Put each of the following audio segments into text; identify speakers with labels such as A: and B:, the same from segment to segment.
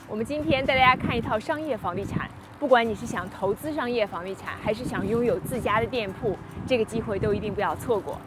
A: 我们今天带大家看一套商业房地产，不管你是想投资商业房地产，还是想拥有自家的店铺，这个机会都一定不要错过。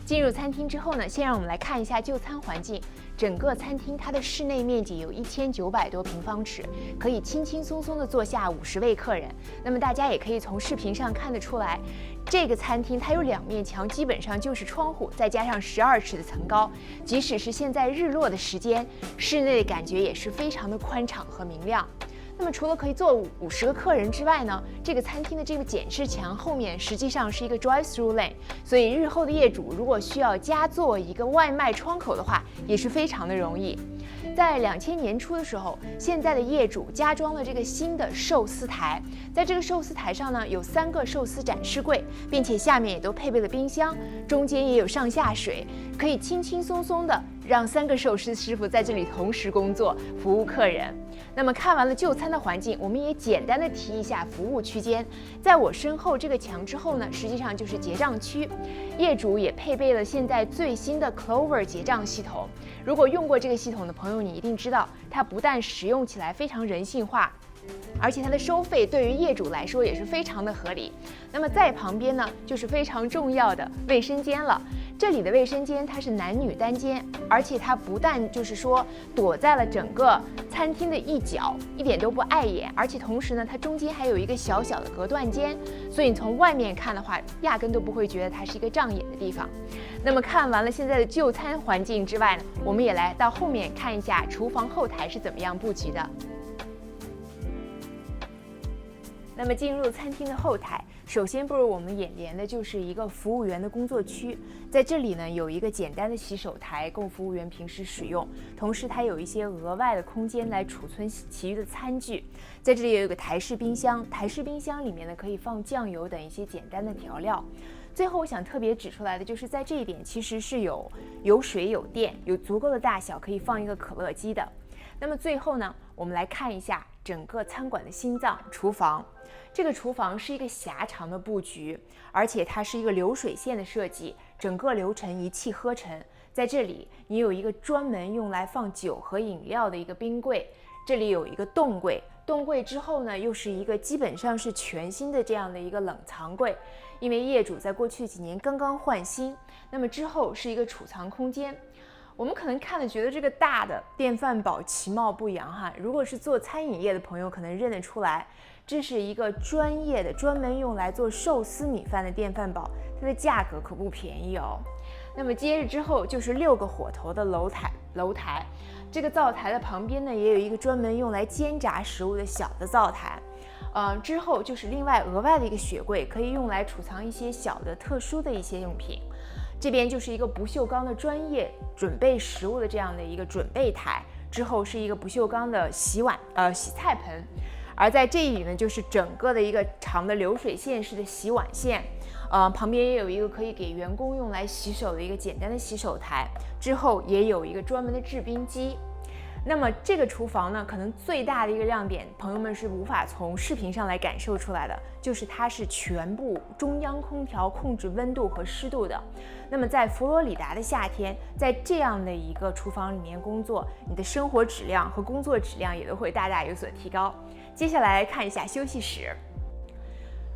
A: 进入餐厅之后呢，先让我们来看一下就餐环境。整个餐厅它的室内面积有1900多平方尺，可以轻轻松松的坐下50位客人。那么大家也可以从视频上看得出来，这个餐厅它有2面墙，基本上就是窗户，再加上12尺的层高，即使是现在日落的时间，室内的感觉也是非常的宽敞和明亮。那么除了可以坐50个客人之外呢，这个餐厅的这个检视墙后面实际上是一个 drive-through lane， 所以日后的业主如果需要加做一个外卖窗口的话，也是非常的容易。在2000年初的时候，现在的业主加装了这个新的寿司台，在这个寿司台上呢有3个寿司展示柜，并且下面也都配备了冰箱，中间也有上下水，可以轻轻松松的让3个寿司师傅在这里同时工作，服务客人。那么看完了就餐的环境，我们也简单的提一下服务区间。在我身后这个墙之后呢，实际上就是结账区。业主也配备了现在最新的 Clover 结账系统。如果用过这个系统的朋友，你一定知道，它不但使用起来非常人性化，而且它的收费对于业主来说也是非常的合理。那么在旁边呢，就是非常重要的卫生间了。这里的卫生间它是男女单间，而且它不但就是说躲在了整个餐厅的一角，一点都不碍眼，而且同时呢，它中间还有一个小小的隔断间，所以你从外面看的话，压根都不会觉得它是一个障眼的地方。那么看完了现在的就餐环境之外呢，我们也来到后面看一下厨房后台是怎么样布局的。那么进入餐厅的后台，首先步入我们眼帘的就是一个服务员的工作区，在这里呢有一个简单的洗手台供服务员平时使用，同时它有一些额外的空间来储存其余的餐具。在这里也有一个台式冰箱，台式冰箱里面呢可以放酱油等一些简单的调料。最后我想特别指出来的就是在这一点其实是有水有电，有足够的大小可以放一个可乐机的。那么最后呢，我们来看一下整个餐馆的心脏厨房。这个厨房是一个狭长的布局，而且它是一个流水线的设计，整个流程一气呵成。在这里你有一个专门用来放酒和饮料的一个冰柜，这里有一个冻柜，冻柜之后呢又是一个基本上是全新的这样的一个冷藏柜，因为业主在过去几年刚刚换新，那么之后是一个储藏空间。我们可能看了觉得这个大的电饭煲其貌不扬哈，如果是做餐饮业的朋友可能认得出来，这是一个专业的专门用来做寿司米饭的电饭煲，它的价格可不便宜哦。那么接着之后就是6个火头的楼台，这个灶台的旁边呢也有一个专门用来煎炸食物的小的灶台，之后就是另外额外的一个雪柜，可以用来储藏一些小的特殊的一些用品。这边就是一个不锈钢的专业准备食物的这样的一个准备台，之后是一个不锈钢的洗菜盆，而在这里呢就是整个的一个长的流水线式的洗碗线，旁边也有一个可以给员工用来洗手的一个简单的洗手台，之后也有一个专门的制冰机。那么这个厨房呢，可能最大的一个亮点，朋友们是无法从视频上来感受出来的，就是它是全部中央空调控制温度和湿度的。那么在佛罗里达的夏天，在这样的一个厨房里面工作，你的生活质量和工作质量也都会大大有所提高。接下来看一下休息室。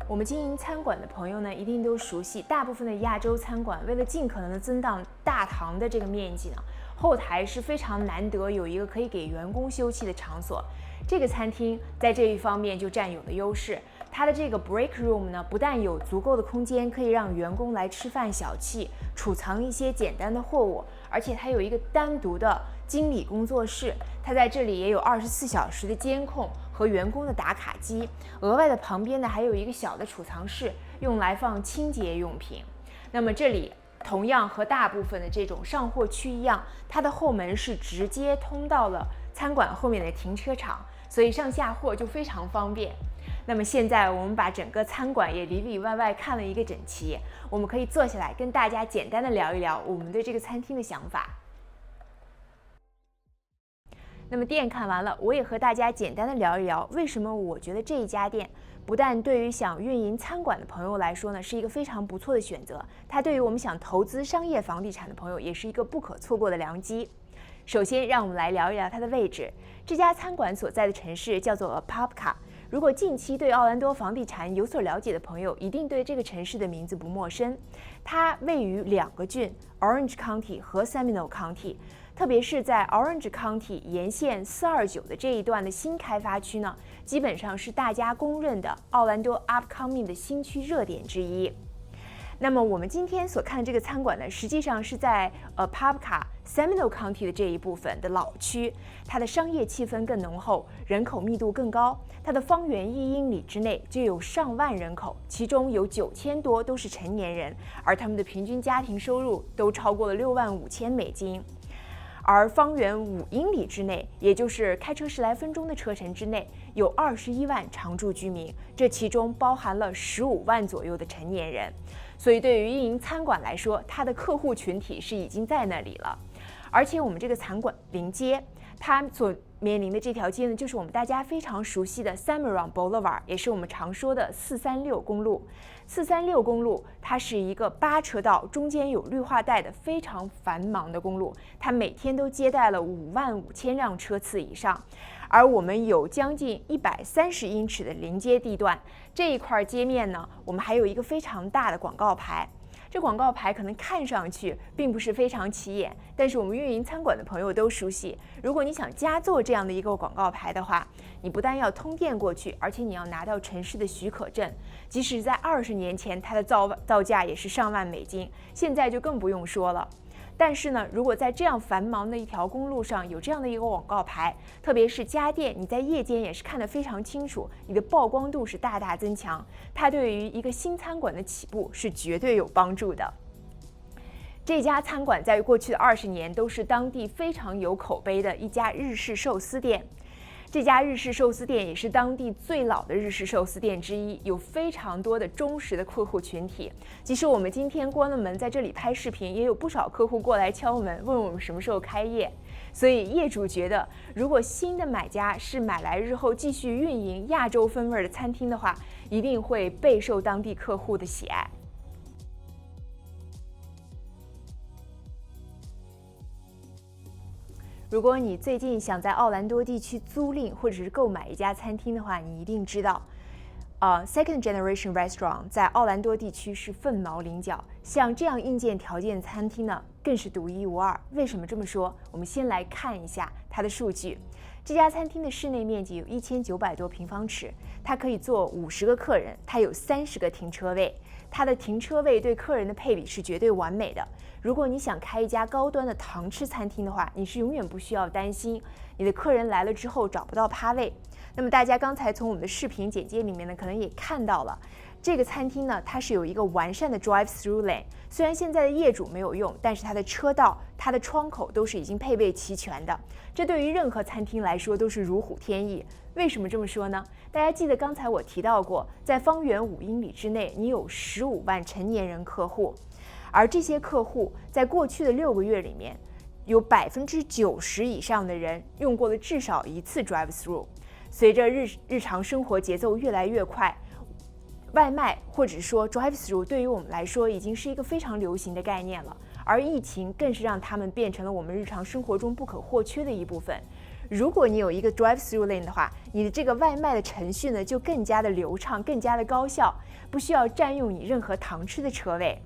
A: 我们经营餐馆的朋友呢，一定都熟悉，大部分的亚洲餐馆为了尽可能的增大大堂的这个面积呢，后台是非常难得有一个可以给员工休憩的场所。这个餐厅在这一方面就占有了优势，它的这个 break room 呢，不但有足够的空间可以让员工来吃饭小憩，储藏一些简单的货物，而且它有一个单独的经理工作室，它在这里也有24小时的监控和员工的打卡机，额外的旁边呢还有一个小的储藏室，用来放清洁用品。那么这里同样和大部分的这种上货区一样，它的后门是直接通到了餐馆后面的停车场，所以上下货就非常方便。那么现在我们把整个餐馆也里里外外看了一个整齐，我们可以坐下来跟大家简单的聊一聊我们对这个餐厅的想法。那么店看完了，我也和大家简单的聊一聊，为什么我觉得这一家店不但对于想运营餐馆的朋友来说呢，是一个非常不错的选择，它对于我们想投资商业房地产的朋友也是一个不可错过的良机。首先，让我们来聊一聊它的位置。这家餐馆所在的城市叫做 Apopka。如果近期对奥兰多房地产有所了解的朋友，一定对这个城市的名字不陌生。它位于2个郡 Orange County 和 Seminole County。特别是在 Orange County 沿线429的这一段的新开发区呢，基本上是大家公认的奥兰多 upcoming 的新区热点之一。那么我们今天所看的这个餐馆呢，实际上是在Apopka Seminole County 的这一部分的老区，它的商业气氛更浓厚，人口密度更高，它的方圆1英里之内就有上万人口，其中有9000多都是成年人，而他们的平均家庭收入都超过了$65,000。而方圆5英里之内，也就是开车10来分钟的车程之内，有21万常住居民，这其中包含了15万左右的成年人。所以对于运营餐馆来说，它的客户群体是已经在那里了。而且我们这个餐馆临街，它所面临的这条街呢，就是我们大家非常熟悉的 Cimarron Boulevard， 也是我们常说的436公路。436公路它是一个8车道，中间有绿化带的非常繁忙的公路，它每天都接待了55000辆车次以上。而我们有将近130英尺的临街地段，这一块街面呢，我们还有一个非常大的广告牌。这广告牌可能看上去并不是非常起眼，但是我们运营餐馆的朋友都熟悉。如果你想加做这样的一个广告牌的话，你不但要通电过去，而且你要拿到城市的许可证。即使在20年前，它的造价也是上万美金，现在就更不用说了。但是呢，如果在这样繁忙的一条公路上有这样的一个广告牌，特别是家电，你在夜间也是看得非常清楚，你的曝光度是大大增强，它对于一个新餐馆的起步是绝对有帮助的。这家餐馆在过去的20年都是当地非常有口碑的一家日式寿司店。这家日式寿司店也是当地最老的日式寿司店之一，有非常多的忠实的客户群体。即使我们今天关了门，在这里拍视频，也有不少客户过来敲门，问我们什么时候开业。所以业主觉得，如果新的买家是买来日后继续运营亚洲风味的餐厅的话，一定会备受当地客户的喜爱。如果你最近想在奥兰多地区租赁或者是购买一家餐厅的话，你一定知道，Second Generation Restaurant 在奥兰多地区是凤毛麟角。像这样硬件条件的餐厅呢，更是独一无二。为什么这么说？我们先来看一下它的数据。这家餐厅的室内面积有1900多平方尺，它可以坐50个客人，它有30个停车位。它的停车位对客人的配比是绝对完美的。如果你想开一家高端的堂吃餐厅的话，你是永远不需要担心你的客人来了之后找不到趴位。那么大家刚才从我们的视频简介里面呢，可能也看到了，这个餐厅呢，它是有一个完善的 drive-through lane。虽然现在的业主没有用，但是它的车道、它的窗口都是已经配备齐全的。这对于任何餐厅来说都是如虎添翼。为什么这么说呢？大家记得刚才我提到过，在方圆5英里之内，你有15万成年人客户。而这些客户在过去的6个月里面，有90%以上的人用过了至少1次 drive-through。随着日常生活节奏越来越快，外卖或者说 drive-through 对于我们来说已经是一个非常流行的概念了。而疫情更是让他们变成了我们日常生活中不可或缺的一部分。如果你有一个 drive-through lane 的话，你的这个外卖的程序呢就更加的流畅，更加的高效，不需要占用你任何堂吃的车位。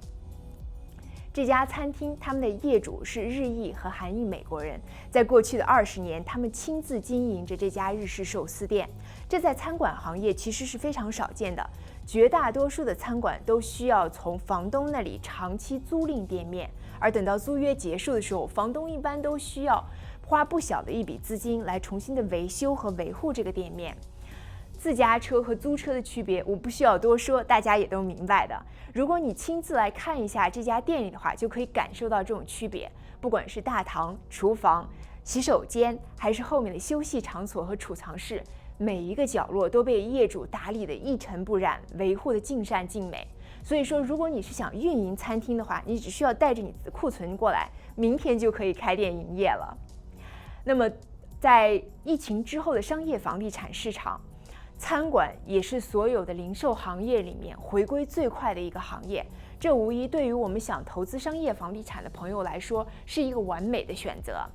A: 这家餐厅他们的业主是日裔和韩裔美国人，在过去的20年，他们亲自经营着这家日式寿司店。这在餐馆行业其实是非常少见的，绝大多数的餐馆都需要从房东那里长期租赁店面，而等到租约结束的时候，房东一般都需要花不小的一笔资金来重新的维修和维护这个店面。自家车和租车的区别，我不需要多说，大家也都明白的。如果你亲自来看一下这家店里的话，就可以感受到这种区别。不管是大堂、厨房、洗手间，还是后面的休息场所和储藏室，每一个角落都被业主打理得一尘不染，维护得尽善尽美。所以说，如果你是想运营餐厅的话，你只需要带着你的库存过来，明天就可以开店营业了。那么，在疫情之后的商业房地产市场，餐馆也是所有的零售行业里面回归最快的一个行业。这无疑对于我们想投资商业房地产的朋友来说，是一个完美的选择。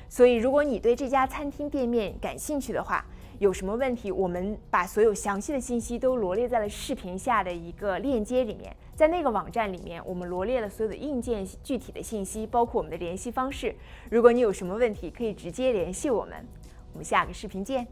A: 所以，如果你对这家餐厅店面感兴趣的话，有什么问题，我们把所有详细的信息都罗列在了视频下的一个链接里面。在那个网站里面，我们罗列了所有的硬件具体的信息，包括我们的联系方式。如果你有什么问题，可以直接联系我们。我们下个视频见。